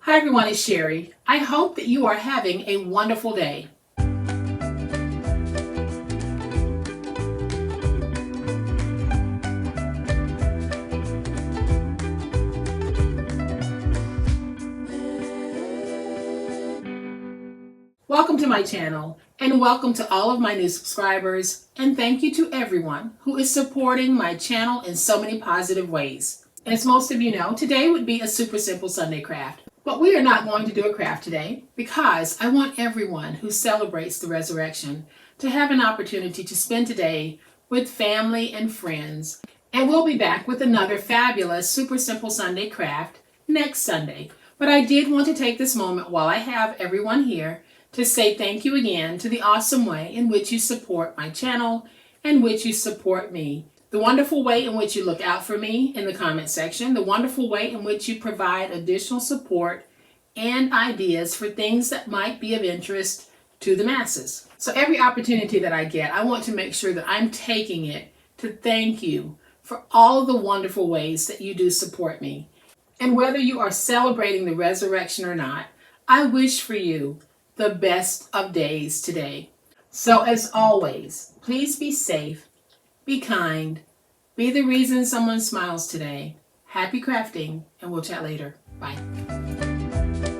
Hi everyone, it's Sherry. I hope that you are having a wonderful day. Welcome to my channel and welcome to all of my new subscribers, and thank you to everyone who is supporting my channel in so many positive ways. As most of you know, today would be a super simple Sunday craft. But we are not going to do a craft today because I want everyone who celebrates the resurrection to have an opportunity to spend today with family and friends. And we'll be back with another fabulous super simple Sunday craft next Sunday. But I did want to take this moment while I have everyone here to say thank you again to the awesome way in which you support my channel and which you support me. The wonderful way in which you look out for me in the comment section, the wonderful way in which you provide additional support and ideas for things that might be of interest to the masses. So every opportunity that I get, I want to make sure that I'm taking it to thank you for all of the wonderful ways that you do support me. And whether you are celebrating the resurrection or not, I wish for you the best of days today. So as always, please be safe, be kind, be the reason someone smiles today. Happy crafting, and we'll chat later. Bye.